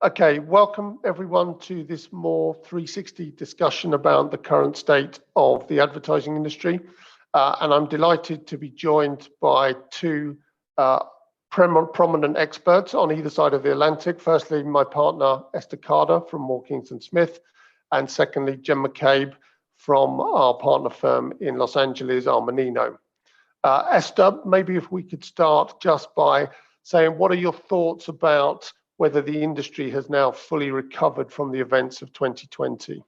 Okay, welcome everyone to this more 360 discussion about the current state of the advertising industry. And I'm delighted to be joined by two prominent experts on either side of the Atlantic. Firstly, my partner, Esther Carter from Moore Kingston Smith, and secondly, Jen McCabe from our partner firm in Los Angeles, Armanino. Esther, maybe if we could start just by saying, what are your thoughts about whether the industry has now fully recovered from the events of 2020?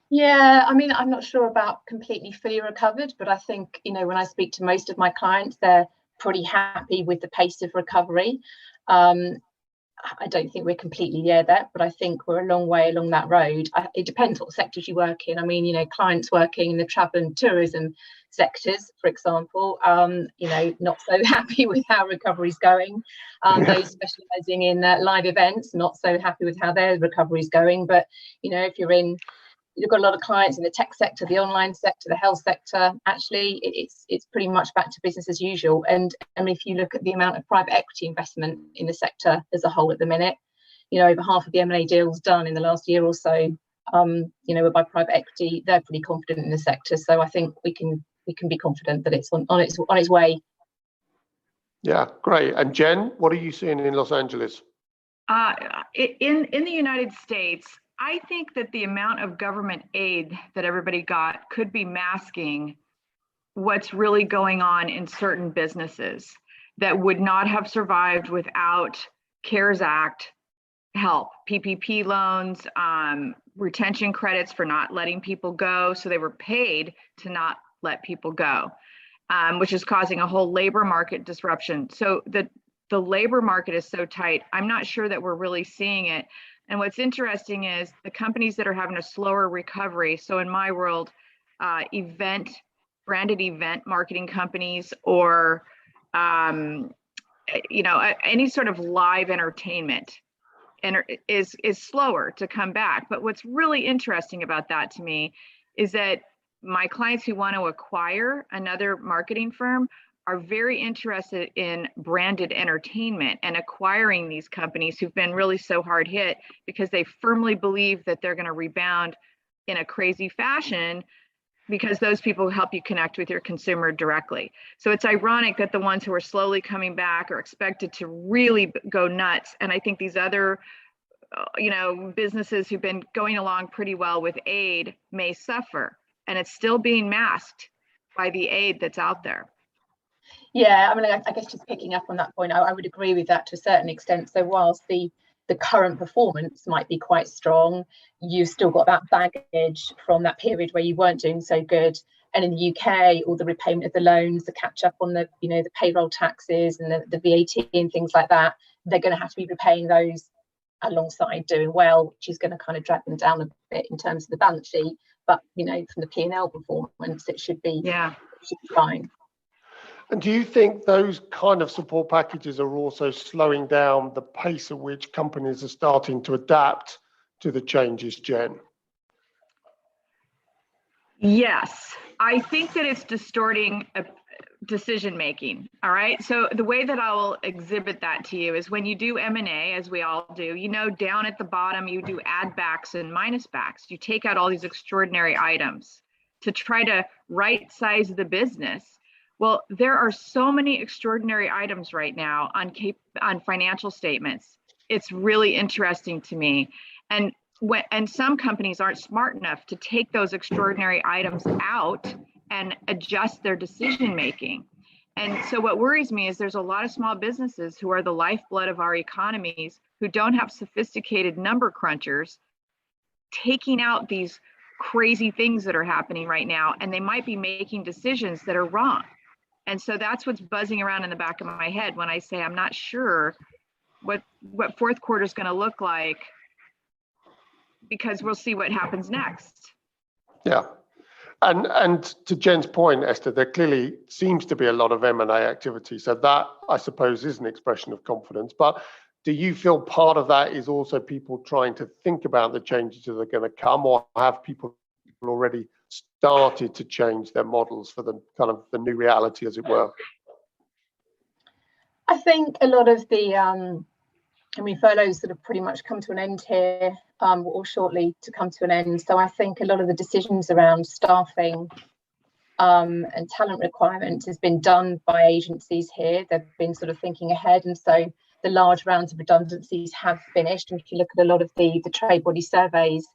Yeah, I mean, I'm not sure about completely fully recovered, but I think, when I speak to most of my clients, they're pretty happy with the pace of recovery. I don't think we're completely there, but I think we're a long way along that road. It depends what sectors you work in. I mean, clients working in the travel and tourism sectors, for example, not so happy with how recovery's going. Those specialising in live events, not so happy with how their recovery's going. But, if you've got a lot of clients in the tech sector, the online sector, the health sector, actually it's pretty much back to business as usual. And if you look at the amount of private equity investment in the sector as a whole at the minute, over half of the M&A deals done in the last year or so, were by private equity. They're pretty confident in the sector. So I think we can be confident that it's on its way. Yeah, great. And Jen, what are you seeing in Los Angeles? In the United States, I think that the amount of government aid that everybody got could be masking what's really going on in certain businesses that would not have survived without CARES Act help, PPP loans, retention credits for not letting people go. So they were paid to not let people go, which is causing a whole labor market disruption. So the labor market is so tight. I'm not sure that we're really seeing it. And what's interesting is the companies that are having a slower recovery. So in my world, branded event marketing companies, or any sort of live entertainment, is slower to come back. But what's really interesting about that to me is that my clients who want to acquire another marketing firm are very interested in branded entertainment and acquiring these companies who've been really so hard hit, because they firmly believe that they're going to rebound in a crazy fashion, because those people help you connect with your consumer directly. So it's ironic that the ones who are slowly coming back are expected to really go nuts. And I think these other businesses who've been going along pretty well with aid may suffer, and it's still being masked by the aid that's out there. Yeah, I mean, I guess just picking up on that point, I would agree with that to a certain extent. So whilst the current performance might be quite strong, you've still got that baggage from that period where you weren't doing so good. And in the UK, all the repayment of the loans, the catch up on the payroll taxes and the VAT and things like that, they're going to have to be repaying those alongside doing well, which is going to kind of drag them down a bit in terms of the balance sheet. But from the P&L performance, it should be fine. And do you think those kind of support packages are also slowing down the pace at which companies are starting to adapt to the changes, Jen? Yes, I think that it's distorting decision making. All right. So the way that I will exhibit that to you is when you do M&A, as we all do, down at the bottom, you do add backs and minus backs. You take out all these extraordinary items to try to right size the business. Well, there are so many extraordinary items right now on financial statements. It's really interesting to me. And some companies aren't smart enough to take those extraordinary items out and adjust their decision making. And so what worries me is there's a lot of small businesses who are the lifeblood of our economies who don't have sophisticated number crunchers taking out these crazy things that are happening right now, and they might be making decisions that are wrong. And so that's what's buzzing around in the back of my head when I say I'm not sure what fourth quarter is going to look like, because we'll see what happens next. Yeah. And to Jen's point, Esther, there clearly seems to be a lot of M&A activity. So that, I suppose, is an expression of confidence. But do you feel part of that is also people trying to think about the changes that are going to come, or have people already started to change their models for the kind of the new reality, as it were? I think a lot of the I mean, furloughs sort of pretty much come to an end here, or shortly to come to an end. So I think a lot of the decisions around staffing and talent requirements has been done by agencies here. They've been sort of thinking ahead, and so the large rounds of redundancies have finished. And if you look at a lot of the trade body surveys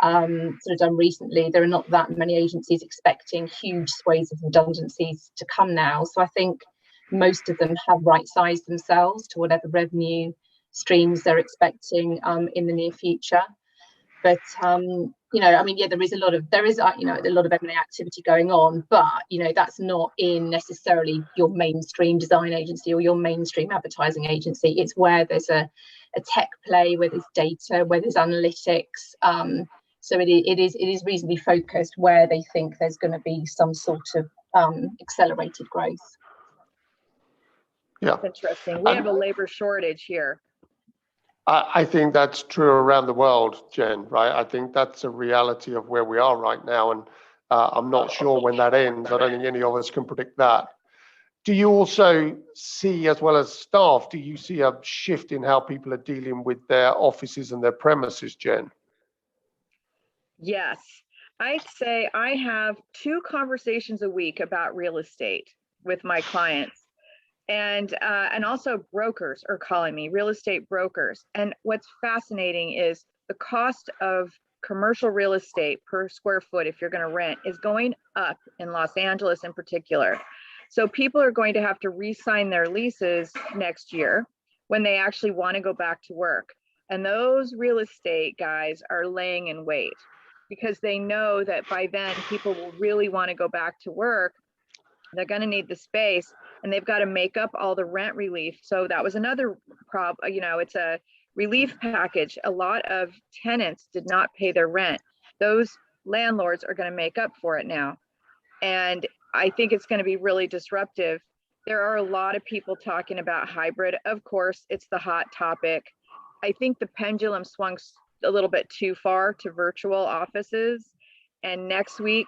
sort of done recently, there are not that many agencies expecting huge swathes of redundancies to come now. So I think most of them have right-sized themselves to whatever revenue streams they're expecting in the near future. But you know, I mean, yeah, there is a lot of M&A activity going on, but you know, that's not in necessarily your mainstream design agency or your mainstream advertising agency. It's where there's a tech play, where there's data, where there's analytics. So it is reasonably focused where they think there's going to be some sort of accelerated growth. Yeah, That's interesting. We have a labor shortage here. I think that's true around the world, Jen, right? I think that's a reality of where we are right now. And I'm not sure when that ends. I don't think any of us can predict that. Do you also see, as well as staff, do you see a shift in how people are dealing with their offices and their premises, Jen? Yes, I'd say I have 2 conversations a week about real estate with my clients. And also brokers are calling me, real estate brokers. And what's fascinating is the cost of commercial real estate per square foot, if you're going to rent, is going up in Los Angeles in particular. So people are going to have to re-sign their leases next year when they actually want to go back to work. And those real estate guys are laying in wait because they know that by then people will really want to go back to work. They're going to need the space, and they've got to make up all the rent relief. So that was another problem. You know, it's a relief package. A lot of tenants did not pay their rent. Those landlords are going to make up for it now. And I think it's going to be really disruptive. There are a lot of people talking about hybrid. Of course, it's the hot topic. I think the pendulum swung a little bit too far to virtual offices. And next week,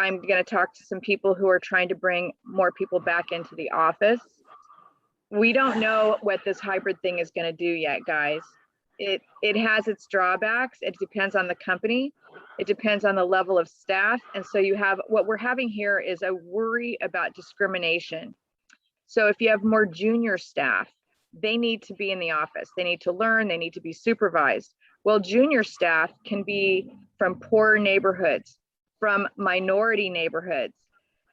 I'm going to talk to some people who are trying to bring more people back into the office. We don't know what this hybrid thing is going to do yet, guys. It has its drawbacks. It depends on the company. It depends on the level of staff. And so you have, what we're having here is a worry about discrimination. So if you have more junior staff, they need to be in the office. They need to learn, they need to be supervised. Well, junior staff can be from poor neighborhoods, from minority neighborhoods.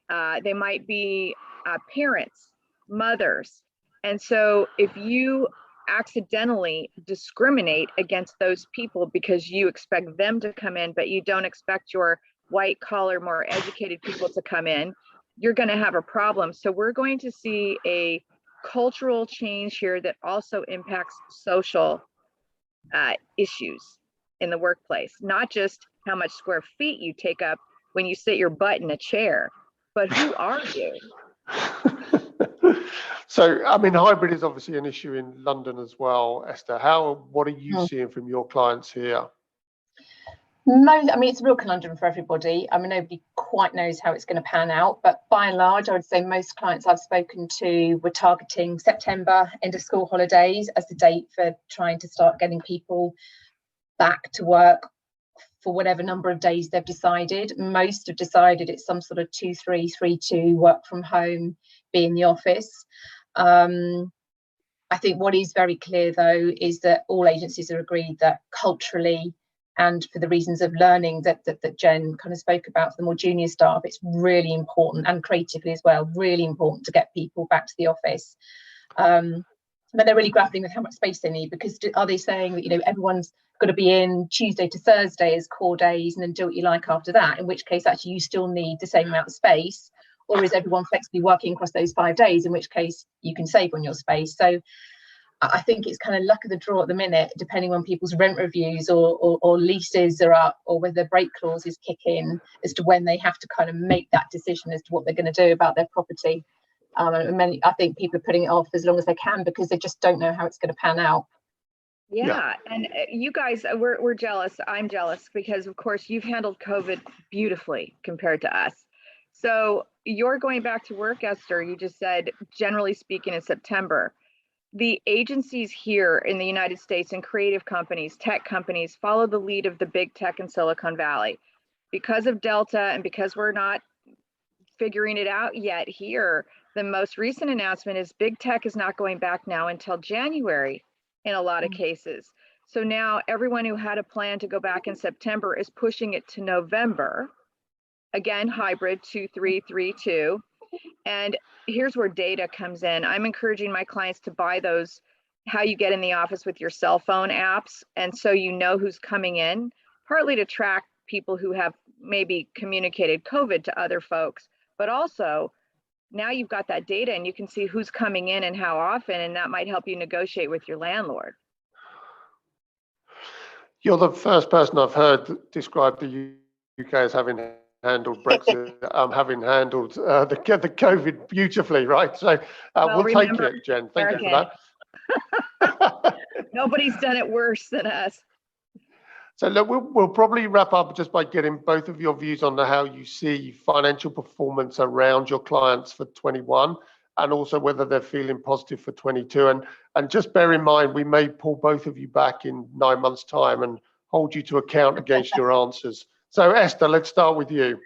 They might be parents, mothers. And so if you accidentally discriminate against those people because you expect them to come in, but you don't expect your white collar, more educated people to come in, you're going to have a problem. So we're going to see a cultural change here that also impacts social issues in the workplace, not just how much square feet you take up when you sit your butt in a chair, but who are you? So, I mean, hybrid is obviously an issue in London as well. Esther, what are you seeing from your clients here? I mean, it's a real conundrum for everybody. I mean, nobody quite knows how it's going to pan out, but by and large, I would say most clients I've spoken to were targeting September, end of school holidays, as the date for trying to start getting people back to work for whatever number of days they've decided. Most have decided it's some sort of 2-3, 3-2, work from home, be in the office. I think what is very clear, though, is that all agencies are agreed that culturally, and for the reasons of learning that Jen kind of spoke about for the more junior staff, it's really important, and creatively as well, really important to get people back to the office. But they're really grappling with how much space they need, because are they saying that, you know, everyone's got to be in Tuesday to Thursday as core days and then do what you like after that, in which case actually you still need the same amount of space? Or is everyone flexibly working across those 5 days, in which case you can save on your space? So I think it's kind of luck of the draw at the minute, depending on people's rent reviews or leases are up, or whether their break clauses kick in, as to when they have to kind of make that decision as to what they're going to do about their property. I think people are putting it off as long as they can because they just don't know how it's going to pan out. Yeah, and you guys, we're jealous. I'm jealous because, of course, you've handled COVID beautifully compared to us. So you're going back to work, Esther. You just said, generally speaking, in September. the agencies here in the United States and creative companies, tech companies, follow the lead of the big tech in Silicon Valley. Because of Delta and because we're not figuring it out yet here, the most recent announcement is big tech is not going back now until January in a lot of cases. So now everyone who had a plan to go back in September is pushing it to November. Again, hybrid 2-3-3-2. And here's where data comes in. I'm encouraging my clients to buy those how you get in the office with your cell phone apps. And so you know who's coming in, partly to track people who have maybe communicated COVID to other folks, but also now you've got that data and you can see who's coming in and how often, and that might help you negotiate with your landlord. You're the first person I've heard describe the UK as having handled Brexit, having handled the COVID beautifully, right? So we'll take it, Jen. Thank you for that. Nobody's done it worse than us. So look, we'll probably wrap up just by getting both of your views on how you see financial performance around your clients for 21, and also whether they're feeling positive for 22. And just bear in mind, we may pull both of you back in 9 months' time and hold you to account against your answers. So Esther, let's start with you.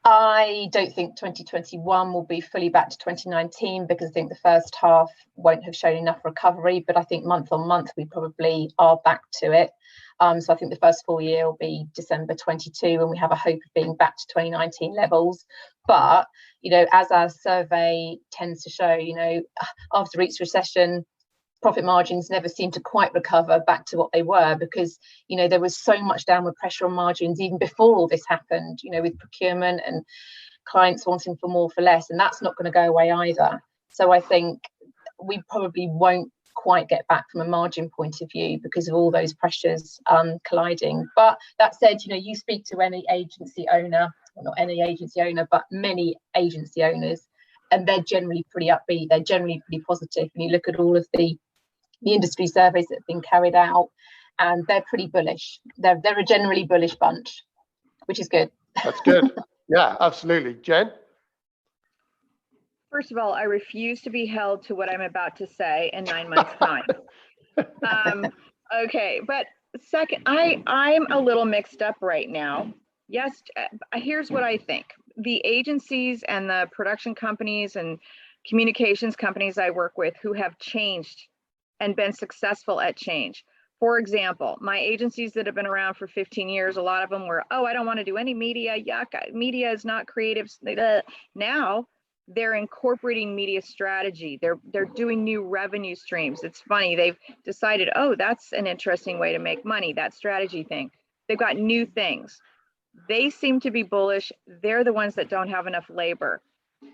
I don't think 2021 will be fully back to 2019 because I think the first half won't have shown enough recovery, but I think month on month we probably are back to it. So I think the first full year will be December 22 and we have a hope of being back to 2019 levels. But, you know, as our survey tends to show, you know, after each recession, profit margins never seem to quite recover back to what they were because, you know, there was so much downward pressure on margins even before all this happened, you know, with procurement and clients wanting for more for less, and that's not going to go away either. So I think we probably won't quite get back from a margin point of view because of all those pressures colliding. But that said, you know, you speak to any agency owner, well, not any agency owner, but many agency owners, and they're generally pretty upbeat, they're generally pretty positive. And you look at all of the industry surveys that have been carried out, and they're pretty bullish. They're a generally bullish bunch, which is good. That's good. Yeah, absolutely. Jen? First of all, I refuse to be held to what I'm about to say in 9 months' time. Okay, but second, I'm a little mixed up right now. Yes, here's what I think. The agencies and the production companies and communications companies I work with who have changed and been successful at change. For example, my agencies that have been around for 15 years, a lot of them were, oh, I don't want to do any media. Yuck, media is not creative. Now they're incorporating media strategy. They're doing new revenue streams. It's funny, they've decided, oh, that's an interesting way to make money, that strategy thing. They've got new things. They seem to be bullish. They're the ones that don't have enough labor.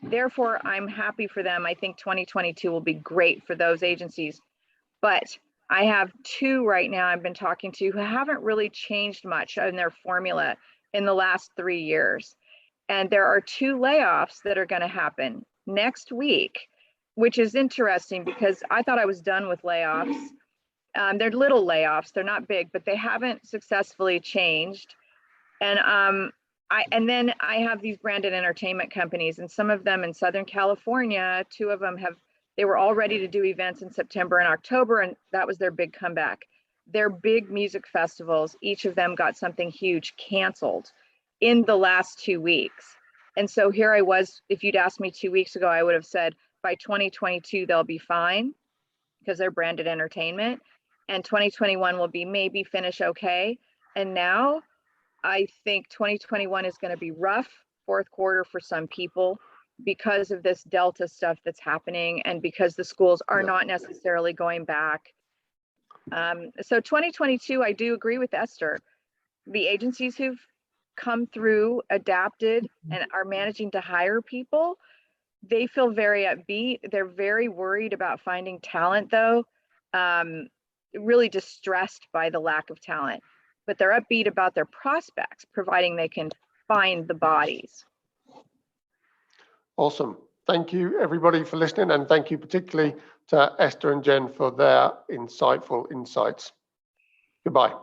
Therefore, I'm happy for them. I think 2022 will be great for those agencies. But I have two right now I've been talking to who haven't really changed much in their formula in the last 3 years. And there are 2 layoffs that are going to happen next week, which is interesting because I thought I was done with layoffs. They're little layoffs, they're not big, but they haven't successfully changed. And then I have these branded entertainment companies, and some of them in Southern California, 2 of them they were all ready to do events in September and October, and that was their big comeback. Their big music festivals, each of them got something huge canceled in the last 2 weeks. And so here I was, if you'd asked me 2 weeks ago, I would have said by 2022, they'll be fine because they're branded entertainment. And 2021 will be maybe finish okay. And now I think 2021 is going to be rough, fourth quarter for some people because of this Delta stuff that's happening and because the schools are not necessarily going back. So 2022, I do agree with Esther. The agencies who've come through, adapted, and are managing to hire people, they feel very upbeat. They're very worried about finding talent though, really distressed by the lack of talent, but they're upbeat about their prospects, providing they can find the bodies. Awesome. Thank you everybody for listening, and thank you particularly to Esther and Jen for their insightful insights. Goodbye.